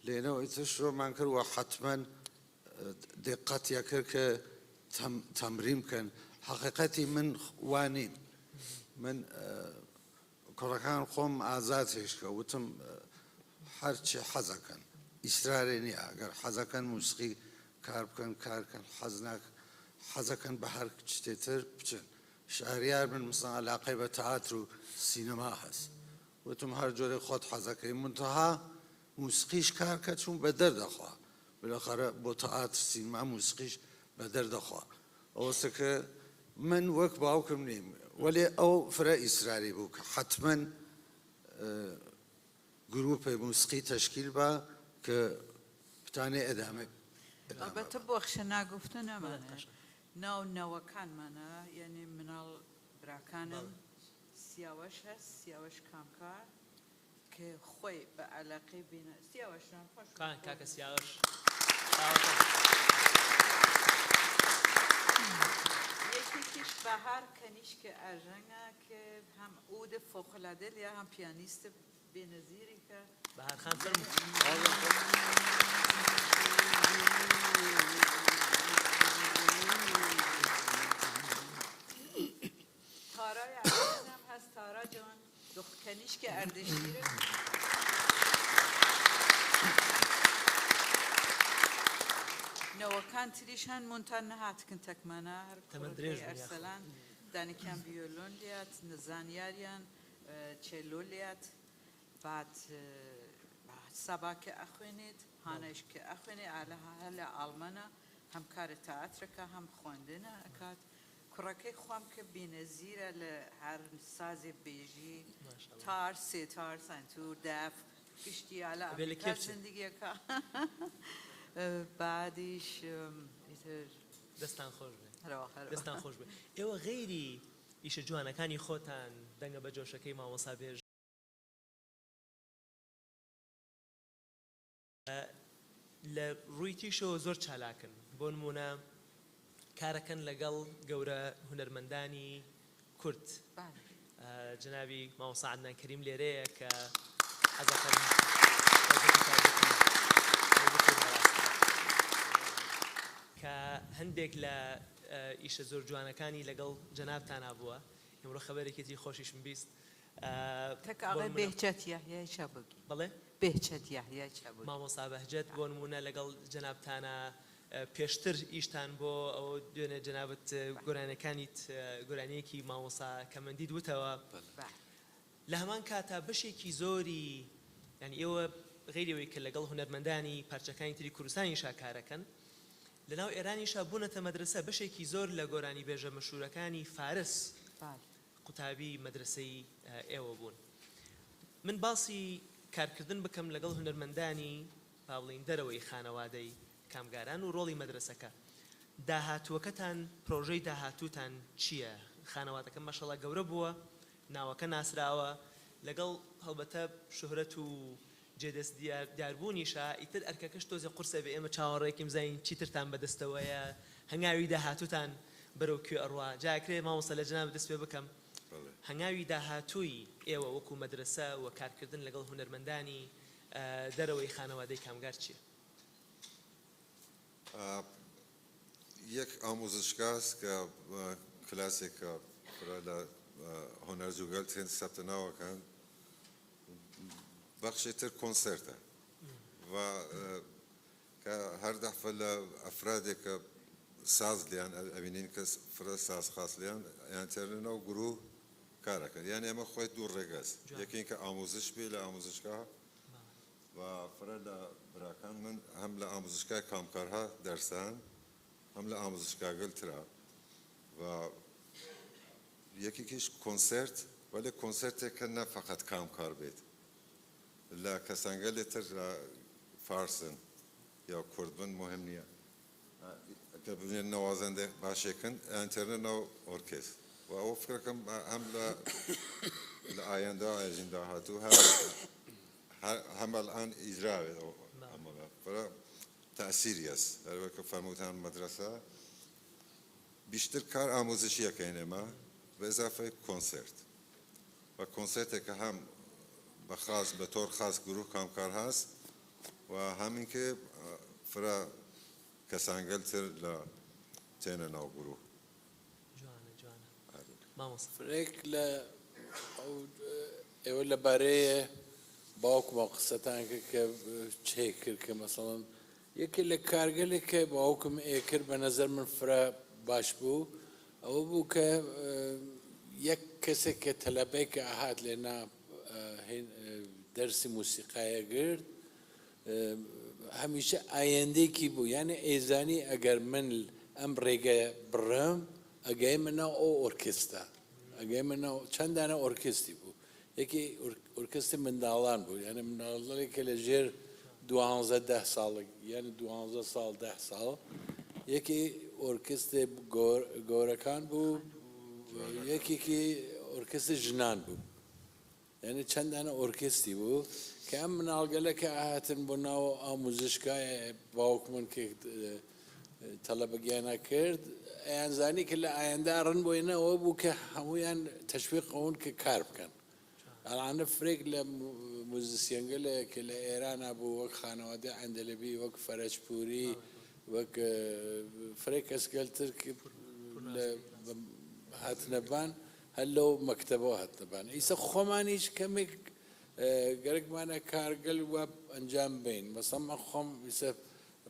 Speaker 5: لێنەوە ئیتر شۆمان کرد وە حتمما دقەتیە کرد کە تەمرین بکەن. حەقیقەتی من وانیم من کوڕەکان خۆم ئازاد هێشکە وتم هەرچی حەزەکەن ئیسرارێ نییە ئەگەر حەزەکەن موسیقی کار بکەن کارکەن حەزەکەن بە هەر شتێتر بچن. شاریار من مثلا علاقەی بە تەئاتر و سینەما هەست وتم هەر جۆرێ خۆت حەزەکەی منتەها موسیقیش کارکە چوون بە دەردەخوا بالاخره بۆ تەئاتر سینما موسیقیش بە دەردەخوا ئەوەسە کە من وەک باوکم نیم وەلێ ئەو فرە ئیسراری بوو کە حتمما گروپی موسیقی تشکیل بە کە بتانێ ئەدامە
Speaker 1: البته بخش نگفته نمانه ناوەکانمانە یعنی مناڵ براکانم سیاوەش هەست سیاوەش کامکار کە خۆی بە عەلاقەی بینە سیاوەشان خۆش
Speaker 6: کاکە سیاوەش
Speaker 1: یەکێکیش بەهار کەنیشکە ئاژەنگە کە هەم عود فوق‌العاده لێ هەم پیانیستە بێنەزیری کە
Speaker 6: بەهار خان فەرموو
Speaker 1: أردشيرة نو كان تريشان مونتانهات كنتك منار
Speaker 3: تمدريج من
Speaker 1: أرسلان داني كان بيولون ليات نزانياريان تشيلوليات بعد سبا كأخوينيت هانش كأخويني على هلا ألمانا هم كار تئاتركا هم خواندنا أكاد كركي خوام كبينزيرة لهر سازي بيجي تار ستار سانتور داف كشتي على أمريكا زندگی کا بعدش ایتر
Speaker 3: دەستان خۆش بێ
Speaker 1: هەروە
Speaker 3: دەستان خۆش بێ ئێوە غەیری ئیشە جوانەکانی خۆتان دەنگە بە جۆشەکەی مامۆستا بێژ لە ڕووی تیشەوە زۆر چالاکن بۆ نمونە کارەکەن لەگەڵ گەورە هونەرمەندانی کورد جنابی مامۆستا عەدنان کەریم لێرەیە کە حەزەکەن کە هەندێک لە ئیشە زۆر جوانەکانی لەگەڵ جەنابتان هەبووە ئێمڕۆ خەبەرێکێتی خۆشیشم بیست
Speaker 1: تەک ئاڵێ بێهجەت یاحیای چابووی
Speaker 3: بەڵێ
Speaker 1: بێهجەت یاحیای چابووی
Speaker 3: مامۆستا بەهجەت بۆ نمونە لەگەڵ جەنابتانە پێشتر ئیشتان بۆ ئەو دوێنێ جەنابەت گۆرانەکانیت گۆرانەیەکی مامۆستا کەمەندی دوتەوە لە هەمان کاتا بەشێکی زۆری یعنی ئێوە غەیرەوەی کە لەگەڵ هونەرمەندانی پارچەکانی تری کوردستانی شاکارەکەن لەناو ئێرانیشا بوونەتە مەدرسە بەشێکی زۆر لە گۆرانی بێژە مەشهورەکانی فارس قوتابی مەدرسەی ئێوە بوون من باسی کارکردن بکەم لەگەڵ هونەرمەندانی با بڵین دەرەوەی خانەوادەی کامگاران و ڕۆڵی مەدرسەکە داهاتووەکەتان پرۆژەی داهاتووتان چییە خانەوادەکە ماشەڵڵا گەورە بووە ناوەکە ناسراوە لەگەڵ هەڵبەتە شوهرەت و جێدەست دیاربوونیشە ئیتر ئەرکەکەش تۆزێ قورسە بێ ئێمە چاوەڕێکیم زین چیترتان بەدەستەوەیە هەنگاوی داهاتووتان بەرەو کوێ ئەڕوا جاکرێ مامۆستا لە جەناب دەست پێ بکەم هەنگاوی داهاتووی ئێوە وەکو مەدرسە و کارکردن لەگەڵ هونەرمەندانی دەرەوەی خانەوادەی کامگار چییە؟
Speaker 4: یەک ئامۆزشگاست کە کلاسێکە لە هۆنەرجوگەل تێن سەبتەناوەکەن بەخشی تر کۆنسەرتە و کە هەر دەفە لە ئەفرادێکە ساز لیان ئەبینین کە فرە ساز خاص لیان یان تێرنەوە گروه کارەکە یان ئێمە خۆی دوو ڕێگەست یەکین کە ئامۆزش بێ لە ئامۆزشگا و فرە لە براکان من هەم لە ئامۆزشگای کامکارها دەرسان هەم لە ئامۆزشگاگەل ترا و یەکێکیش کۆنسەرت وەلێ کۆنسەرتێکە نە فەقەت کامکار بێت لە کەسانگەلێ تر لە فارسن یا کوردبن مهم نییە کە ببینێن نەوازەندە باشێکن ئەتەرنە ناو ئۆرکێستر و ئەوە فکرەکەم هەم لە ئایەندا ئاژین داهاتوو هەم الآن ئیجراوێت ئەمەڵە فرە تەئسیری هەست هەروە کە فەرمووتان مەدرسە بیشتر کار ئامۆزشیەکەین ئێمە بە ئیزافەی کۆنسەرت و کۆنسەرتێکە هەم بەخاص بە تۆر خاص گروه کامکار هەست و هەمین کە فرە کەسانگەل تر لە تێنە ناو گروه
Speaker 2: فرێک لە ئێوە لەبارەیە باوکمە قسەتان کرد کە چێ کرد کە مەسەڵەن یەکێک لە کارگەلێک کە باوکم ئێکرد بە نەزەر من فرە باش بوو ئەوە بوو کە یەک کەسێک کە تەلەبەی کە ئاهات لێنا دەرسی موسیقایە گرت هەمیشە ئایندێکی بوو یعنی ئێزانی ئەگەر من ئەم ڕێگە بڕم ئەگەی منەوە ئەو ئۆرکسترا ئەگەی منەوە چەندانە ئۆرکستری بوو یەکی ئۆرکستری منداڵان بوو یعنی منداڵێکە لە ژێر 12 ساڵێک یعنی 12 ساڵ 10 ساڵ یەکی ئۆرکستری گەورەکان بوو یەکێکی ئۆرکستری ژنان بوو یعنی چەندانە ئۆرکستری بوو کە ئەم مناڵگەلەکە ئاهاتن بۆ ناو ئامۆزشگایە باوکمن کە تەلەبەگیانە کرد ئەیانزانی کە لە ئایندا ڕن بۆینەوە بوو کە هەمویان تەشویق ئەوون کە کار بکەن ئەڵانە فرێک لە موزیسیەنگەلێک کە لە ئێرانە بوو وەک خانەوادە عەندەلەبی وەک فەرەجپووری وەک فرێک کەسگەلتر هاتنەبان هەر لەو مەکتەبەوە هاتنەبان ئیسە خۆمانیش کەمێک گەرەکمانە کارگەل وە ئەنجام بین مەسەڵەن خۆم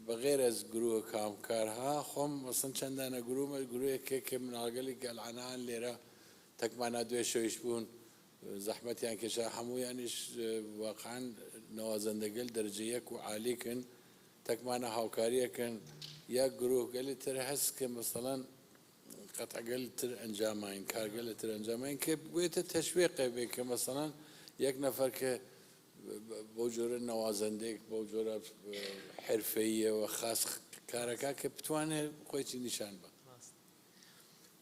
Speaker 2: بغير از گروه کامکارها خۆم مەسەڵەن چەندانە گروهێکێک مناڵگەلی گەلعانان لێرە تەکمانە دوێ شەویش بوون زەحمەتیان کێشا هەموویانیش واقعاً نەوازەندەگەل دەرەجە یەک و عالیکن تەکمانە هاوکاریەکەن یا گروهگەلی تر هەست کە مەسەڵەن قەتعگەلی تر ئەنجاماین کارگەلی تر ئەنجاماین کە بوێتە تەشویقێ بێ کە مەسەڵەن یەک نەفەر کە بۆ جۆرە نەوازەندێک بۆ جۆرە حرفەییەوە خاص کارەکە کە بتوانێت خۆیی نیشان بە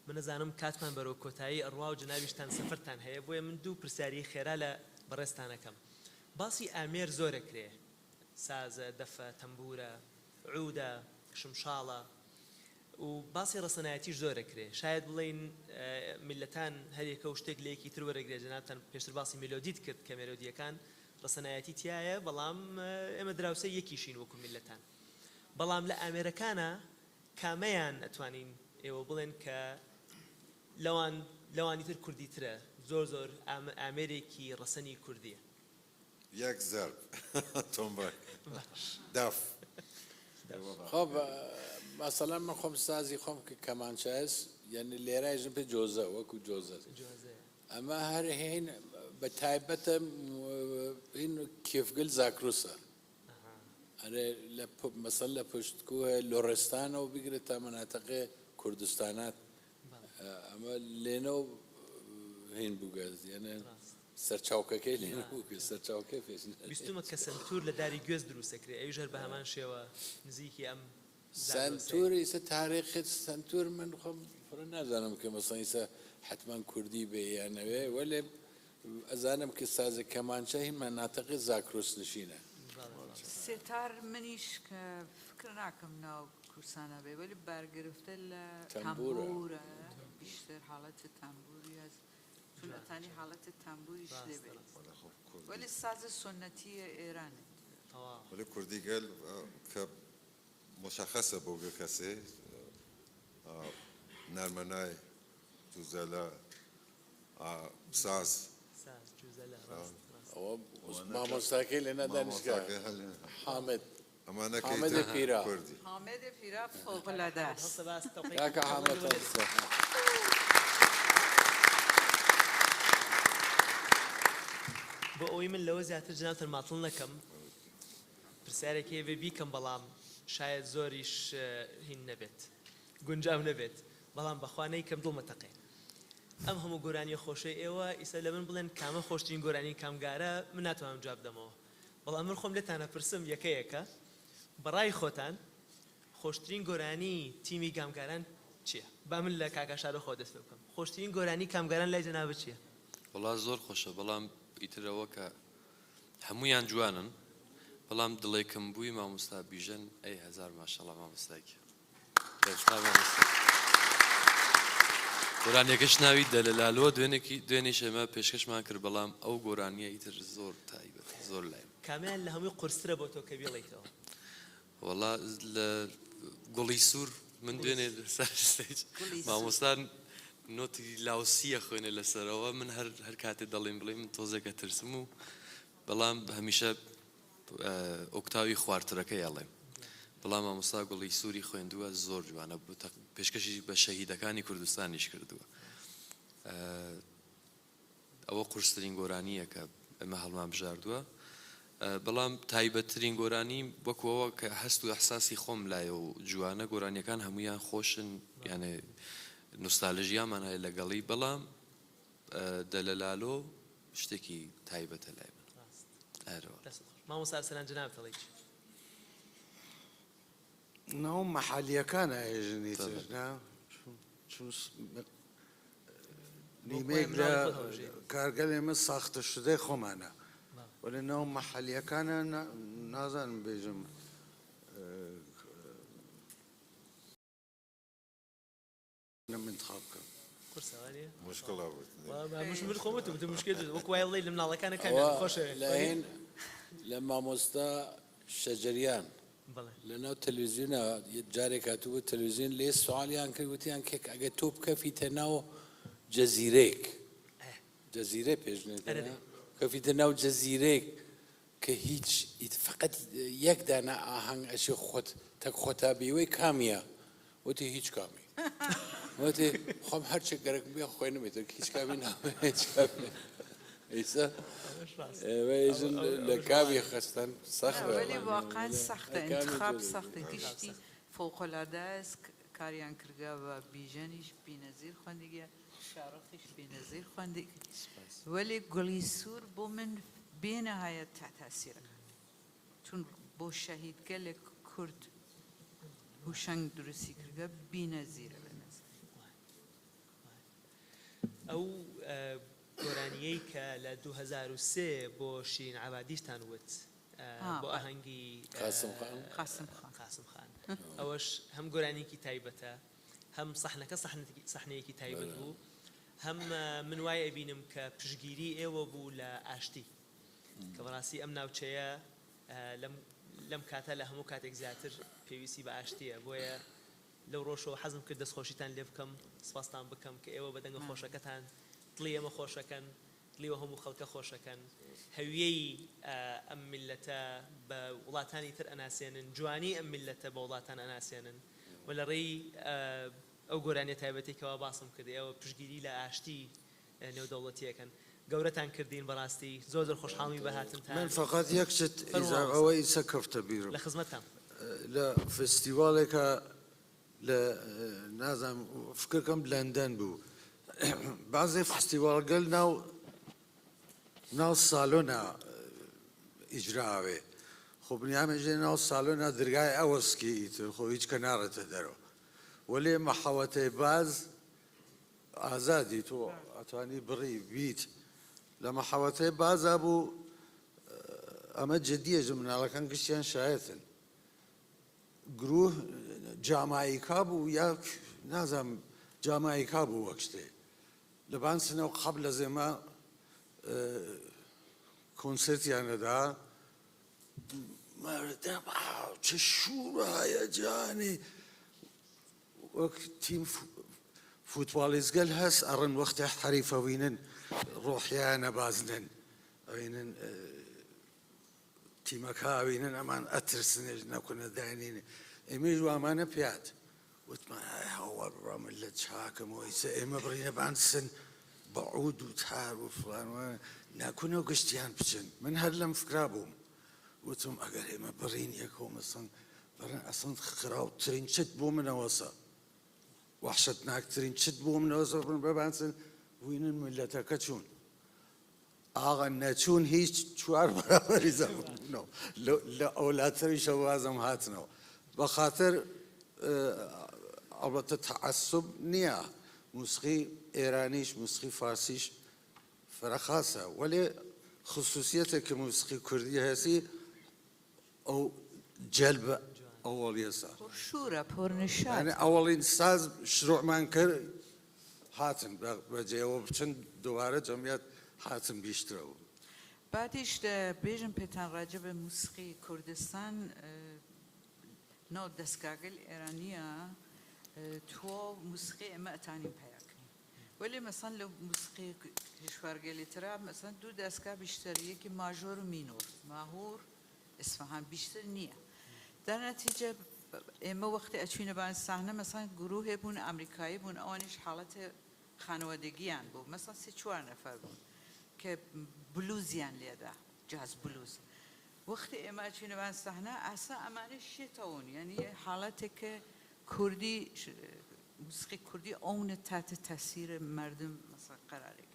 Speaker 6: من نەزانم کاتمان بەرەو کۆتایی ئەڕوا و جناویشتان سەفەرتان هەیە بۆیە من دوو پرسیاری خێرا لە بەڕێستانەکەم باسی ئامێر زۆرە کرێ سازە دەفە تەمبورە عودە شمشاڵە و باسی ڕەسەنایەتیش زۆرە کرێ شاید بڵێن میلەتان هەرێکە و شتێک لەیەکی تر وەرەگرێ جەنابتان پێشتر باسی مێلۆدیت کرد کە مێلۆدیەکان ڕەسەنایەتی تایە بەڵام ئێمە دراوسە یەکیشین وەکو میلەتان بەڵام لە ئامێرەکانە کامەیان ئەتوانین ئێوە بڵێن کە لەوانی تر کوردی ترە زۆر ئامێرێکی ڕەسەنی کوردیە
Speaker 4: یەک زەرب تۆمبەر دەف
Speaker 2: خۆ مەسەڵەن من خۆم سازی خۆم کە کەمانچە هەست یعنی لێرایژم پێ جۆزە وەکو جۆزە ئەمە هەر هێن بە تایبەتە این کێفگل زاکروسە ئەرێ مەسەڵ لە پشتکوە لۆڕستانەوە بگرێت تا مەناتەقێ کوردستانات ئەمە لێنەوە هین بووگەز یعنی سەرچاوکەکەی لێنە بووکە سەرچاوکەی پێشن
Speaker 6: بیستمە کە سنتور لە داری گوێز دروستەکرێ ئەوی ژەر بە هەمان شێوە نزیکی ئەم
Speaker 2: سنتوری ئیسە تاریخی سنتور من خۆم فڕە نازانم کە مەسەڵەن ئیسە حتما کوردی بێ یانەوێ وەلێ ئەزانم کە سازە کەمانچە هین مەناتەقی زاکرۆس نشینە
Speaker 1: ستار منیش کە فکر ناکەم ناو کورسانە بێ ولی بەرگرفتە لە تەمبورە بیشتر حاڵەتی تەمبوری هەست چون ئەتانی حاڵەتی تەمبوریش لێبێ ولی سازە سنەتیە ئێرانە
Speaker 4: ولی کوردی گەل کە مشخصە بۆ کەسێ نەرمەنای جوزەلە ساز
Speaker 2: مامۆستاکەی لێنە دانیشگاه حامد
Speaker 4: ئەمانە
Speaker 2: حامد پیرا
Speaker 4: کوردی
Speaker 1: حامد پیرا فوق‌العادەست
Speaker 2: کاکە حامد هەستە
Speaker 6: بۆ ئەوەی من لەوە زیاتر جنابتان ماتڵ نەکەم پرسیارێکی هەیە بیکەم بەڵام شاید زۆریش هین نەبێت گونجاو نەبێت بەڵام بەخوانەی کەم دڵمەتەقێ ئەم هەموو گۆرانی خۆشەی ئێوە ئیسا لە من بڵێن کامە خۆشترین گۆرانی کامگارە من ناتوانم جواب دەمەوە بەڵام من خۆم لێتانە پرسم یەکەیەکە بەڕای خۆتان خۆشترین گۆرانی تیمی کامگاران چییە؟ با من لە کاکاشارە خۆ دەست بکەم خۆشترین گۆرانی کامگاران لای جەنابەت چییە؟
Speaker 7: وڵا زۆر خۆشە بەڵام ئیترەوە کە هەمویان جوانن بەڵام دڵێکم بووی مامۆستا بیژەن ئەی هەزار ماشەڵڵا مامۆستایکی گۆرانیەکەش ناوی دەلەلالۆ دوێنێ شەمە پێشکەشمان کرد بەڵام ئەو گۆرانیە ئیتر زۆر تایبەت زۆر لایم
Speaker 6: کامیان لە هەمووی قورسترە بۆ تۆ کە بێڵیتەوە
Speaker 7: وەڵا لە گوڵی سوور من دوێنێ مامۆستان نۆتی لاوسیە خوێنێ لەسەرەوە من هەر کاتێ دەڵێم بڵێ من تۆزێکە ترسم و بەڵام هەمیشە ئۆکتاوی خواردترەکەی ئەڵێم بەڵام مامۆستا گوڵی سووری خوێندووە زۆر جوانە بوو پێشکەشی بە شەهیدەکانی کوردستانیش کردووە ئەوە قورسترین گۆرانیە کە ئەمە هەڵمان بژاردووە بەڵام تایبەتترین گۆرانی وەکوەوە کە هەست و ئەحساسی خۆم لایە و جوانە گۆرانیەکان هەمویان خۆشن یانێ نوستالژیامان هەیە لەگەڵی بەڵام دەلەلالۆ شتێکی تایبەتە لای من
Speaker 6: مامۆستا سەران جەناب دەڵێ
Speaker 5: ناو محلیەکانە ئێژنی تر نیمەیەک لە کارگەل ئێمە ساختە شدەی خۆمانە ولی ناو محلیەکانە نازانم بێژم منتخاب بکەم
Speaker 4: مشکڵە
Speaker 6: من خۆمت بوو مشکل وەک وای بڵێ لە مناڵەکانە کامیان خۆشە
Speaker 2: لە مامۆستا شەجەریان لەناو تەلەڤیزیۆنە جارێک هاتووە تەلەڤیزیۆن لێ سوالیان کرد وتیان کێک ئەگە تۆ بکەفیتە ناو جەزیرەیەک جەزیرە پێشنێت کەفیتە ناو جەزیرەیەک کە هیچ فقط یەک دانە ئاهەنگ ئەچێ تەک خۆتابیەوەی کامیە وتی هیچ کامی وتی خۆم هەرچێک گەرەکم بێ خۆی نەبێتەوە هیچ کامی ناوێت هیچ کامی ئیسا ئێوەیژن لە کامی خەستان سەختە
Speaker 1: ولی واقعا سەختە انتخاب سەختە گشتی فوق‌العاده است کاریان کردگە و بیژەنیش بینەزیر خوێندیگە شارۆخیش بینەزیر خوێندی ولی گوڵی سوور بۆ من بێنەهایەت تاثیرەکە چون بۆ شەهیدگەلێک کورد هوشەنگ دروستی کردگە بینەزیرە بە نەزر
Speaker 6: ئەو گۆرانیەی کە لە 2003 بۆ شیرین عەبادیشتان وت بۆ ئاهەنگی
Speaker 1: قاسم
Speaker 6: خان ئەوەش هەم گۆرانیەکی تایبەتە هەم سەحنەکە سەحنەیەکی تایبەت بوو هەم من وای ئەبینم کە پشگیری ئێوە بوو لە ئاشتی کە بەڕاستی ئەم ناوچەیە لەم کاتە لە هەموو کاتێک زیاتر پێویستی بە ئاشتیە بۆیە لەو ڕۆژەوە حەزم کرد دەستخۆشیتان لێ بکەم سپاستان بکەم کە ئێوە بە دەنگە خۆشەکەتان دڵی ئێمە خۆشەکەن دڵیەوە هەموو خەڵکە خۆشەکەن هەویەی ئەم میلەتە بە وڵاتانی تر ئەناسێنن جوانی ئەم میلەتە بە وڵاتان ئەناسێنن و لە ڕێی ئەو گۆرانیە تایبەتێکەوە باسم کردی ئەوە پشگیری لە ئاشتی نێودەوڵەتیەکەن گەورەتان کردین بەڕاستی زۆر خۆشحاڵی بە هاتنتان
Speaker 5: من فقط یەک شت ئەوەی ئیسە کەفتە بیرم
Speaker 6: لە خزمەتتان
Speaker 5: لە فستیواڵێکە لە نازانم فکرکەم لەندەن بوو بعضێ فستیواڵگەل ناو ساڵۆنە ئیجراوێ خۆ بنیامێژێ ناو ساڵۆنە دەرگای ئەوەسکی ئیتر خۆ هیچ کە ناڕێتە دەرەوە وەلێ مەحەوەتەی باز ئازادی تۆ ئەتوانی بڕی بیت لە مەحەوەتەی بازا بوو ئەمە جدیە مناڵەکان گشتیان شایەتن گروه جامایکا بوو یا نازانم جامایکا بوو وەک شتێ لەبان سنەوە قەبل لە زێمە کۆنسرتیانەدا مەردە چه شوورە هەیەجانی وەک تیم فوتباڵیزگەل هەست ئەڕن وەختە حەریفەوینن ڕۆحیان نەبازنن ئەوینن تیمەکە ئەوینن ئەمان ئەترسنێژ نەکونە دانینێ ئێمەش وامانە پیات وتمان هەوە بڕامن لە چاکەمەوە ئیسە ئێمە بڕینە بانسن بەعود و تار و فڵانوانە ناکونەوە گشتیان بچن من هەر لەم فکرا بووم وتم ئەگەر ئێمە بڕین یەکەوە مەسەن بەڕێن ئەسەن خراوترین چت بۆ منەوەسە وحشەتناکترین چت بۆ منەوەسە بڕن بەبانسن وینن ملەتەکە چوون ئاغا نەچوون هیچ چوار بەرابەری زەبوونەوە لە ئەولاتریشە وازم هاتنەوە بەخاتر ئەڵبەتە تەعەسوب نییە موسیقی ئێرانیش موسیقی فارسیش فەرەخاسە وەلێ خصوصیەتێک کە موسیقی کوردی هەسی ئەو جەلبە ئەوەڵی هەسا
Speaker 1: پرشورە پرنشاد
Speaker 5: یعنی ئەوەڵین ساز شروعمان کرد هاتن بەجێەوە بچن دووبارە جەمیات هاتن بیشترەوە
Speaker 1: بعدیش بێژم پێتان ڕاجە بە موسیقی کوردستان ناو دەستگاگەل ئێرانیە تۆ موسیقی ئێمە ئەتانیم پەیاکەین وەلی مەسەن لە موسیقی کشوارگەلی ترا مەسەن دوو دەستگا بیشتر یەکی ماژۆر و مینۆر ماهور ئیسفەهان بیشتر نییە در نەتیجە ئێمە وەختی ئەچوینە بان ساحنە مەسەن گروهێ بوون ئەمریکایی بوون ئەوانیش حاڵەتە خانەوەدەگییان بوو مەسەن سێ چوار نەفەر بوون کە بلوزیان لێدا جاز بلوز وەختی ئێمە ئەچوینە بان ساحنە ئاسا ئەمانە شێتەون یعنی حاڵەتێکە کوردی موسیقی کوردی ئەوە تاتە تەسیرە مردم مەسەن قەرارێک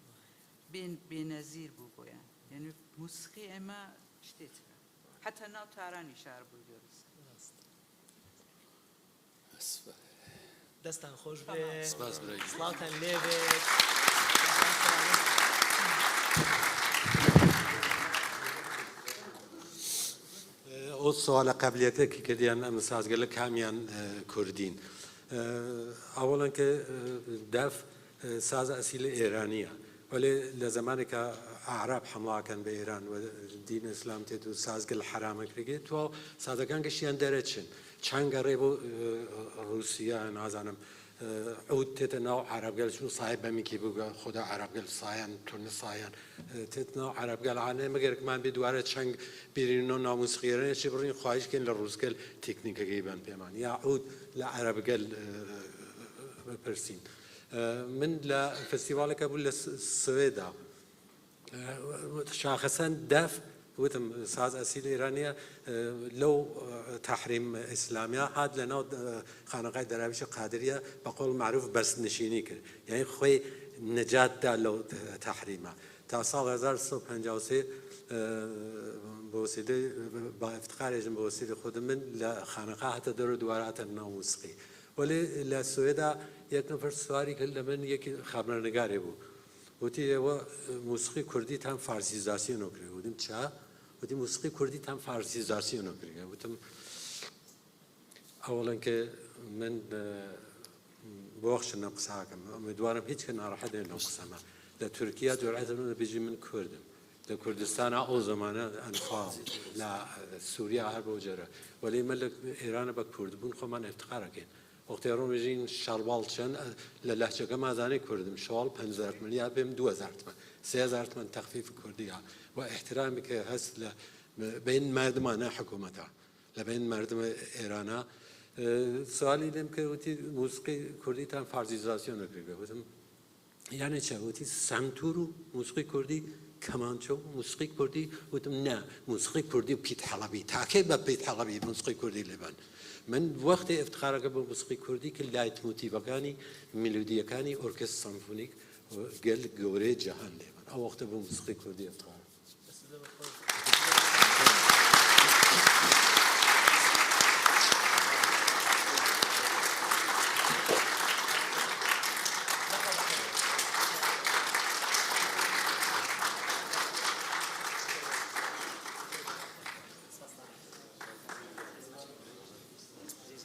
Speaker 1: بێنەزیر بوو بۆیان یعنی موسیقی ئێمە شتێتە حتى ناو تارانی شار بوو گەورەس
Speaker 6: دەستان خۆش بێ
Speaker 7: سپاس برای
Speaker 6: سڵاوتان لێ بێت
Speaker 8: ئەو سوالە قبلیەتێکی کردیان ئەم سازگەلە کامیان کوردین ئەوڵەن کە دەف سازە ئەسیلە ئێرانیە ولی لە زمانێکە عرب حمڵاکەن بە ئێران و دین ئیسلام تێت و سازگەل حرامە کرێت تو سازەکان گەشتیان دەرەچن چەند گەڕێ بۆ رووسیا نازانم عود تتناو عرب قال شو صاحب ميكي بقى خدا عرب قال صايان تونس صايان تتناو عرب قال عنه مگر كمان بدواره چنگ بيرينو ناموس خيرين شبرين خواهش كن للروس قال تكنيك جيبان بيمان يا عود لعرب قال برسين من لفستيفال كابول السويدا شاخصا دف وتم ساز أسيل إيرانية لو تحريم إسلامية عاد لنا خانقاء دراويش قادرية بقول معروف بس نشيني كر يعني خوي نجات دا لو تحريمه تا سال 1953 بوسيلة بافتخار جم بوسيلة خود من لخانقاء حتى دور دوارات الناموسقي ولی لسويدا یک نفر سواری کل من یک خبرنگاری بود وتی و موسیقی کردی تام فارسیزاسیون نکرده بودیم چه؟ وتی موسیقی کردی تام فارسیزاسیون نکرده بودم اولا که من بوخش نقصاكم امیدوارم هیچ کن ناراحت نقصما در ترکیه جرأت من بیجی من کردم در کردستان او زمانه انفاض لا سوریا هر بوجره ولی ملک ایران با کرد بون خو من افتخار کن وقتی رو میجین شلوال چن للهجه کم ازانی کردم شوال 5000 یا بهم 2000 3000 تخفیف کردی ها و احترامی که هست بین مردمان حکومتها لبین مردم ایران سوالی دم که وقتی موسیقی کردی تام فارسیزاسیون نکرده بودم یعنی چه وقتی سمتورو موسیقی کردی کمانچو موسیقی کردی بودم نه موسیقی کردی پیت حلبی تاکه با پیت حلبی موسیقی کردی لبن من وقت افتخار که با موسیقی کردی که لایت موتیوکانی ملودیکانی ارکستر سمفونیک گل گوره جهان لبن او وقت با موسیقی کردی افتخار